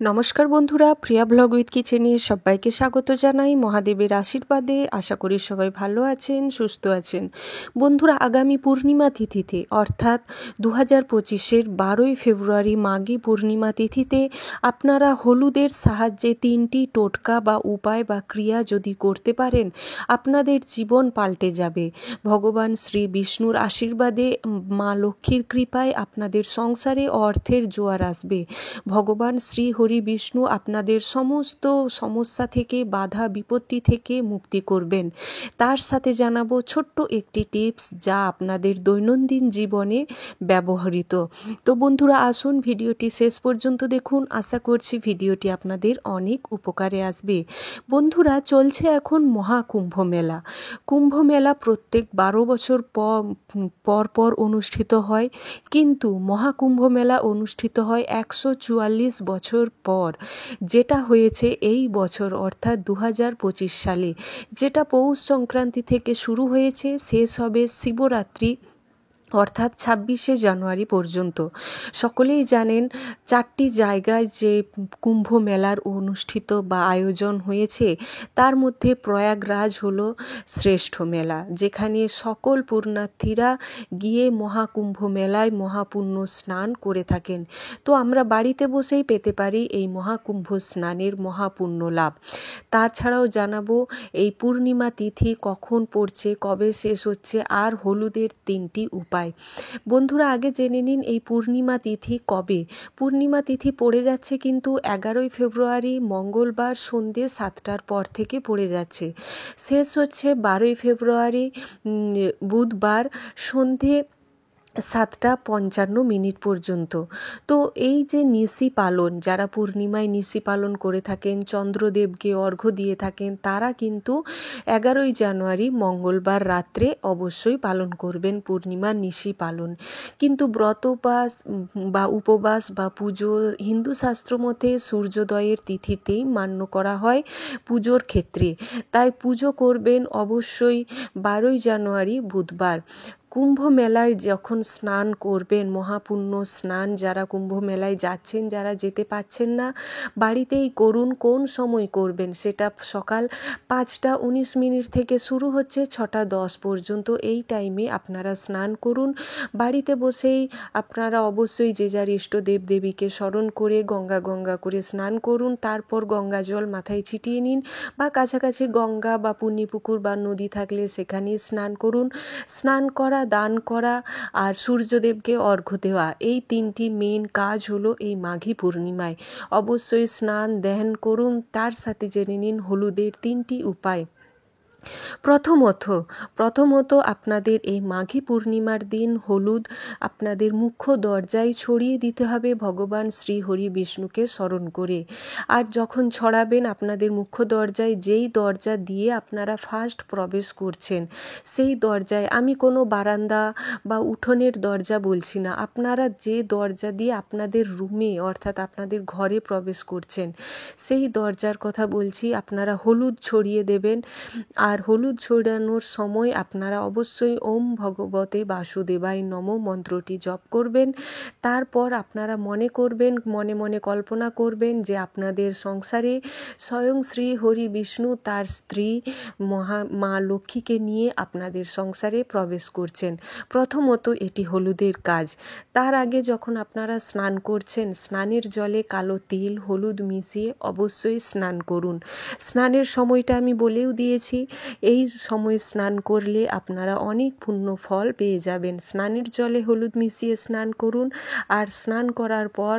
নমস্কার বন্ধুরা, প্রিয়া blog with কিচেনে সবাইকে স্বাগত জানাই। মহাদেবের আশীর্বাদে আশা করি সবাই ভালো আছেন, সুস্থ আছেন। বন্ধুরা, আগামী পূর্ণিমা তিথিতে অর্থাৎ 2025-এর 12ই ফেব্রুয়ারি মাঘী পূর্ণিমা তিথিতে আপনারা হলুদের সাহায্যে 3টি টোটকা বা উপায় বা ক্রিয়া যদি করতে পারেন, আপনাদের জীবন পাল্টে যাবে। ভগবান শ্রী বিষ্ণুর আশীর্বাদে, মা লক্ষ্মীর কৃপায় আপনাদের সংসারে অর্থের জোয়ার আসবে। ভগবান শ্রী হরি বিষ্ণু আপনাদের সমস্ত সমস্যা থেকে, বাধা বিপত্তি থেকে মুক্তি করবেন। তার সাথে জানাবো ছোট্ট একটি টিপস যা আপনাদের দৈনন্দিন জীবনে ব্যবহৃত। তো বন্ধুরা, আসুন ভিডিওটি শেষ পর্যন্ত দেখুন। আশা করছি ভিডিওটি আপনাদের অনেক উপকারে আসবে। বন্ধুরা, চলছে এখন মহাকুম্ভ মেলা। কুম্ভ মেলা প্রত্যেক 12 বছর পর পর অনুষ্ঠিত হয়, কিন্তু মহাকুম্ভ মেলা অনুষ্ঠিত হয় 144 বছর পর, যেটা হয়েছে এই বছর অর্থাৎ 2025 সালে, যেটা পৌষ সংক্রান্তি থেকে শুরু হয়েছে, শেষ হবে শিবরাত্রি অর্থাৎ 26শে জানুয়ারি পর্যন্ত। সকলেই জানেন 4টি জায়গায় যে কুম্ভ মেলার অনুষ্ঠিত বা আয়োজন হয়েছে, তার মধ্যে প্রয়াগরাজ হলো শ্রেষ্ঠ মেলা, যেখানে সকল পুণ্যার্থীরা গিয়ে মহাকুম্ভ মেলায় মহাপুণ্য স্নান করে থাকেন। তো আমরা বাড়িতে বসেই পেতে পারি এই মহাকুম্ভ স্নানের মহাপুণ্য লাভ। তাছাড়াও জানাবো এই পূর্ণিমা তিথি কখন পড়ছে, কবে শেষ হচ্ছে, আর হলুদের 3টি উপায়। বন্ধুরা, আগে জেনে নিন এই পূর্ণিমা তিথি কবে। পূর্ণিমা তিথি পড়ে যাচ্ছে কিন্তু 11ই ফেব্রুয়ারি মঙ্গলবার সন্ধ্যে 7টার পর থেকে পড়ে যাচ্ছে। শেষ হচ্ছে 12ই ফেব্রুয়ারি বুধবার সন্ধ্যে 7:55 পর্যন্ত। তো এই যে নিশি পালন, যারা পূর্ণিমায় নিশি পালন করে থাকেন, চন্দ্রদেবকে অর্ঘ্য দিয়ে থাকেন, তারা কিন্তু 11ই জানুয়ারি মঙ্গলবার রাত্রে অবশ্যই পালন করবেন পূর্ণিমার নিশি পালন। কিন্তু ব্রতবাস বা উপবাস বা পুজো হিন্দু শাস্ত্র মতে সূর্যোদয়ের তিথিতেই মান্য করা হয় পুজোর ক্ষেত্রে। তাই পুজো করবেন অবশ্যই 12ই জানুয়ারি বুধবার। কুম্ভ মেলায় যখন স্নান করবেন, মহাপুণ্য স্নান, যারা কুম্ভ মেলায় যাচ্ছেন, যারা যেতে পাচ্ছেন না, বাড়িতেই করুন। কোন সময় করবেন সেটা সকাল 5:19 থেকে শুরু হচ্ছে 6:10 পর্যন্ত। এই টাইমে আপনারা স্নান করুন। বাড়িতে বসেই আপনারা অবশ্যই যে যার ইষ্ট দেব দেবীকে স্মরণ করে গঙ্গা করে স্নান করুন। তারপর গঙ্গা জল মাথায় ছিটিয়ে নিন, বা কাছাকাছি গঙ্গা বা পুণ্যপুকুর বা নদী থাকলে সেখানেই স্নান করুন। স্নান করা, দান করা আর সূর্যদেবকে অর্ঘ্য দেওয়া, এই 3টি মেন কাজ হলো এই মাঘী পূর্ণিমায়। অবশ্যই স্নান ধ্যান করুন। তার সাথে জেনে নিন হলুদের 3টি উপায়। প্রথমত আপনাদের এই মাঘী পূর্ণিমার দিন হলুদ আপনাদের মুখ্য দরজায় ছড়িয়ে দিতে হবে ভগবান শ্রী হরি বিষ্ণুকে স্মরণ করে। আর যখন ছড়াবেন, আপনাদের মুখ্য দরজায় যেই দরজা দিয়ে আপনারা ফার্স্ট প্রবেশ করছেন, সেই দরজায়, আমি কোনো বারান্দা বা উঠোনের দরজা বলছি না, আপনারা যে দরজা দিয়ে আপনাদের রুমে অর্থাৎ আপনাদের ঘরে প্রবেশ করছেন, সেই দরজার কথা বলছি, আপনারা হলুদ ছড়িয়ে দেবেন। আর হলুদ ছড়ানোর সময় আপনারা অবশ্যই ওম ভগবতে বাসুদেবায় নমঃ মন্ত্রটি জপ করবেন। তারপর আপনারা মনে করবেন, মনে মনে কল্পনা করবেন যে আপনাদের সংসারে স্বয়ং শ্রী হরি বিষ্ণু তার স্ত্রী মা লক্ষ্মীকে নিয়ে আপনাদের সংসারে প্রবেশ করছেন। প্রথমত এটি হলুদের কাজ। তার আগে যখন আপনারা স্নান করছেন, স্নানের জলে কালো তিল হলুদ মিশিয়ে অবশ্যই স্নান করুন। স্নানের সময়টা আমি বলেও দিয়েছি। এই সময় স্নান করলে আপনারা অনেক পুণ্য ফল পেয়ে যাবেন। স্নানের জলে হলুদ মিশিয়ে স্নান করুন। আর স্নান করার পর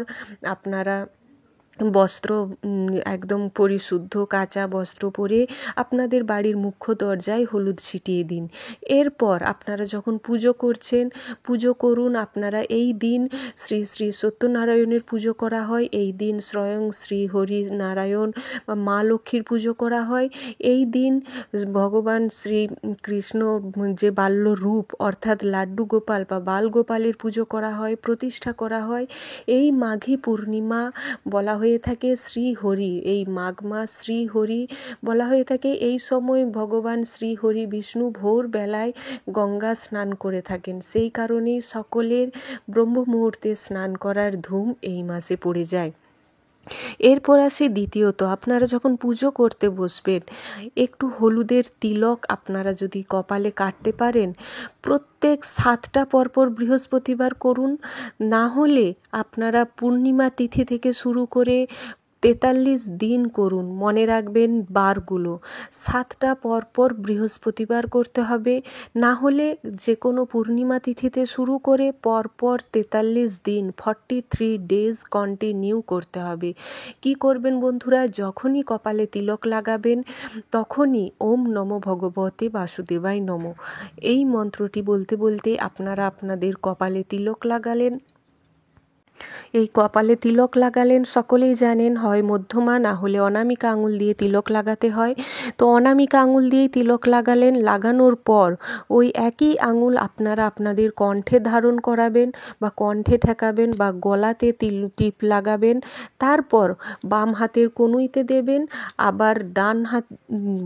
আপনারা বস্ত্র একদম পরিশুদ্ধ কাঁচা বস্ত্র পরে আপনাদের বাড়ির মুখ্য দরজায় হলুদ ছিটিয়ে দিন। এরপর আপনারা যখন পুজো করছেন, পুজো করুন। আপনারা এই দিন শ্রী শ্রী সত্যনারায়ণের পুজো করা হয়, এই দিন স্বয়ং শ্রী হরি নারায়ণ বা মা লক্ষ্মীর পুজো করা হয়। এই দিন ভগবান শ্রী কৃষ্ণ যে বাল্য রূপ অর্থাৎ লাড্ডু গোপাল বা বাল গোপালের পুজো করা হয়, প্রতিষ্ঠা করা হয়। এই মাঘী পূর্ণিমা বলা হয়ে থাকে শ্রী হরি, এই মাঘ মাস শ্রী হরি বলা হয়ে থাকে। এই সময় ভগবান শ্রী হরি বিষ্ণু ভোর বেলায় গঙ্গা স্নান করে থাকেন। সেই কারণেই সকলের ব্রহ্ম মুহূর্তে স্নান করার ধুম এই মাসে পড়ে যায়। এরপর আসি দ্বিতীয়ত, আপনারা যখন পুজো করতে বসবেন একটু হলুদের তিলক আপনারা যদি কপালে কাটতে পারেন প্রত্যেক 7টা পরপর বৃহস্পতিবার করুন, না হলে আপনারা পূর্ণিমা তিথি থেকে শুরু করে 43 দিন করুন। মনে রাখবেন বারগুলো 7টা পরপর বৃহস্পতিবার করতে হবে, না হলে যে কোনো পূর্ণিমা তিথিতে শুরু করে পরপর 43 দিন 43 ডেজ কন্টিনিউ করতে হবে। কি করবেন বন্ধুরা, যখনই কপালে তিলক লাগাবেন তখনই ওম নমো ভগবতে বাসুদেবায় নমঃ এই মন্ত্রটি বলতে বলতে আপনারা আপনাদের কপালে তিলক লাগালেন। এই কপালে তিলক লাগালেন, সকলেই জানেন হয় মধ্যমা না হলে অনামিকা আঙুল দিয়ে তিলক লাগাতে হয়। তো অনামিকা আঙুল দিয়েই তিলক লাগালেন, লাগানোর পর ওই একই আঙুল আপনারা আপনাদের কণ্ঠে ধারণ করাবেন বা কণ্ঠে ঠেকাবেন বা গলাতে টিপ লাগাবেন। তারপর বাম হাতের কনুইতে দেবেন, আবার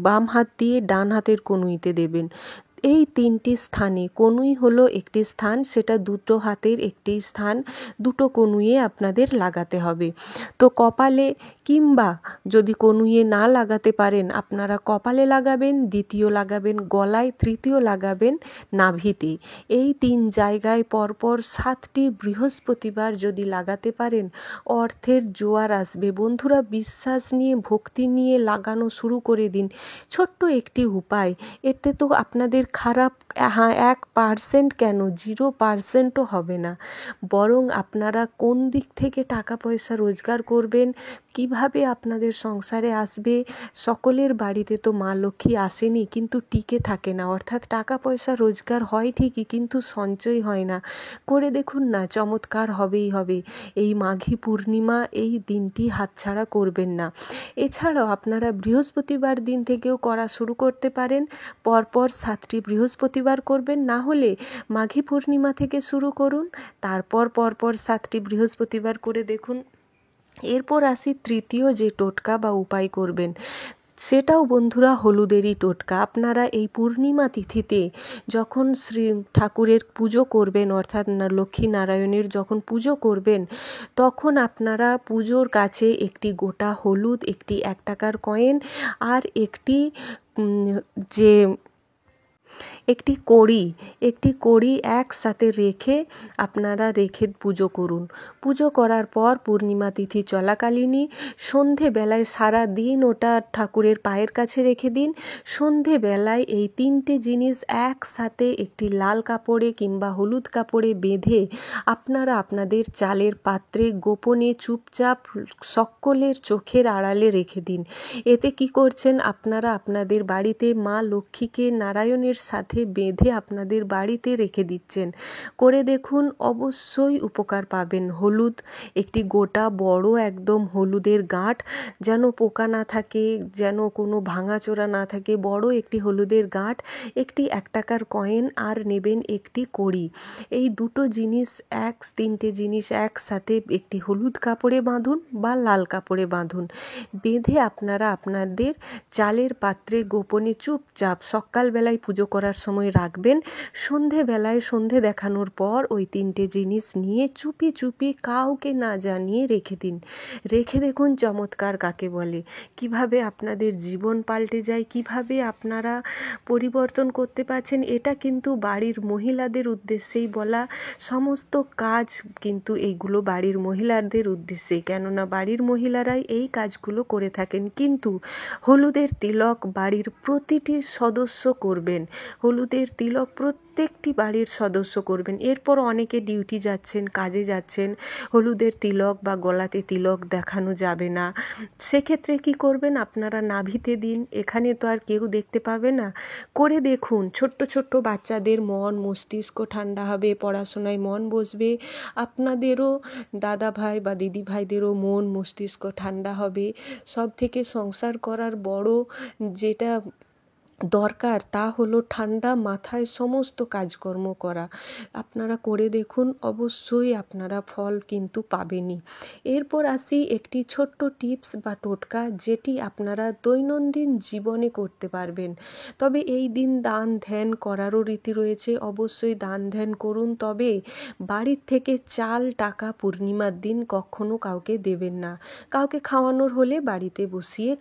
বাম হাত দিয়ে ডান হাতের কনুইতে দেবেন। এই 3টি স্থানে, কনুই হলো একটি স্থান, সেটা দুটো হাতের একটি স্থান, দুটো কনুইয়ে আপনাদের লাগাতে হবে। তো কপালে কিংবা যদি কনুইয়ে না লাগাতে পারেন আপনারা কপালে লাগাবেন, দ্বিতীয় লাগাবেন গলায়, তৃতীয় লাগাবেন নাভিতে। এই 3 জায়গায় পরপর 7টি বৃহস্পতিবার যদি লাগাতে পারেন অর্থের জোয়ার আসবে। বন্ধুরা বিশ্বাস নিয়ে ভক্তি নিয়ে লাগানো শুরু করে দিন। ছোট্ট একটি উপায়, এতে তো আপনাদের খারাপ 1% কেন 0%ও হবে না, বরং আপনারা কোন দিক থেকে টাকা পয়সা রোজগার করবেন, কিভাবে আপনাদের সংসারে আসবে। সকলের বাড়িতে তো মা লক্ষ্মী আসেনি কিন্তু টিকে থাকে না, অর্থাৎ টাকা পয়সা রোজগার হয় ঠিকই কিন্তু সঞ্চয় হয় না। করে দেখুন না, চমৎকার হবেই হবে। এই মাঘী পূর্ণিমা এই দিনটি হাতছাড়া করবেন না। এছাড়াও আপনারা বৃহস্পতিবার দিন থেকেও করা শুরু করতে পারেন, পরপর 7টি বৃহস্পতিবার করবেন, না হলে মাঘী পূর্ণিমা থেকে শুরু করুন, তারপর পরপর 7টি বৃহস্পতিবার করে দেখুন। এরপর আসি তৃতীয় যে টোটকা বা উপায় করবেন, সেটাও বন্ধুরা হলুদেরই টোটকা। আপনারা এই পূর্ণিমা তিথিতে যখন শ্রী ঠাকুরের পুজো করবেন, অর্থাৎ লক্ষ্মী নারায়ণের যখন পুজো করবেন, তখন আপনারা পুজোর কাছে একটি গোটা হলুদ, একটি 1 টাকার কয়েন আর একটি কড়ি একসাথে রেখে আপনারা পুজো করুন। পুজো করার পর পূর্ণিমা তিথি চলাকালীনই সন্ধেবেলায় সারা দিন ওটা ঠাকুরের পায়ের কাছে রেখে দিন। সন্ধেবেলায় এই 3টে জিনিস একসাথে একটি লাল কাপড়ে কিংবা হলুদ কাপড়ে বেঁধে আপনারা আপনাদের চালের পাত্রে গোপনে চুপচাপ সকলের চোখের আড়ালে রেখে দিন। এতে কি করছেন, আপনারা আপনাদের বাড়িতে মা লক্ষ্মীকে নারায়ণের সাথে বেঁধে আপনাদের বাড়িতে রেখে দিচ্ছেন। করে দেখুন, অবশ্যই উপকার পাবেন। হলুদ একটি গোটা বড় একদম হলুদের গাঁট, যেন পোকা না থাকে, যেন কোনো ভাঙাচোরা না থাকে, বড় একটি হলুদের গাঁট, একটি 1 টাকার কয়েন আর নেবেন একটি কড়ি। এই দুটো জিনিস 3টে জিনিস একসাথে একটি হলুদ কাপড়ে বাঁধুন বা লাল কাপড়ে বাঁধুন। বেঁধে আপনারা আপনাদের চালের পাত্রে গোপনে চুপচাপ সকালবেলায় পুজো করার সময় রাখবেন। সন্ধেবেলায় সন্ধে দেখানোর পর ওই 3টে জিনিস নিয়ে চুপি চুপি কাউকে না জানিয়ে রেখে দিন। রেখে দেখুন চমৎকার কাকে বলে, কিভাবে আপনাদের জীবন পাল্টে যায়, কিভাবে আপনারা পরিবর্তন করতে পারছেন। এটা কিন্তু বাড়ির মহিলাদের উদ্দেশ্যেই বলা, সমস্ত কাজ কিন্তু এইগুলো বাড়ির মহিলাদের উদ্দেশ্যেই, কেননা বাড়ির মহিলারাই এই কাজগুলো করে থাকেন। কিন্তু হলুদের তিলক বাড়ির প্রতিটি সদস্য করবেন, হলুদের তিলক প্রত্যেকটি বাড়ির সদস্য করবেন। এরপর অনেকে ডিউটি যাচ্ছেন, কাজে যাচ্ছেন, হলুদের তিলক বা গলাতে তিলক দেখানো যাবে না। সেক্ষেত্রে কি করবেন, আপনারা নাভিতে দিন, এখানে তো আর কেউ দেখতে পাবে না। করে দেখুন, ছোট্ট ছোট্ট বাচ্চাদের মন মস্তিষ্ক ঠান্ডা হবে, পড়াশোনায় মন বসবে, আপনাদেরও দাদা ভাই বা দিদি ভাইদেরও মন মস্তিষ্ক ঠান্ডা হবে। সব থেকে সংসার করার বড় যেটা দরকার তা হলো ঠান্ডা মাথায় সমস্ত কাজকর্ম করা। আপনারা করে দেখুন, অবশ্যই আপনারা ফল কিন্তু পাবেনই। এরপর আসি একটি ছোট্ট টিপস বা টোটকা, যেটি আপনারা দৈনন্দিন জীবনে করতে পারবেন। তবে এই দিন দান ধ্যান করারও রীতি রয়েছে, অবশ্যই দান ধ্যান করুন। তবে বাড়ির থেকে চাল টাকা পূর্ণিমার দিন কখনো কাউকে দেবেন না। কাউকে খাওয়ানোর হলে বাড়িতে বসিয়ে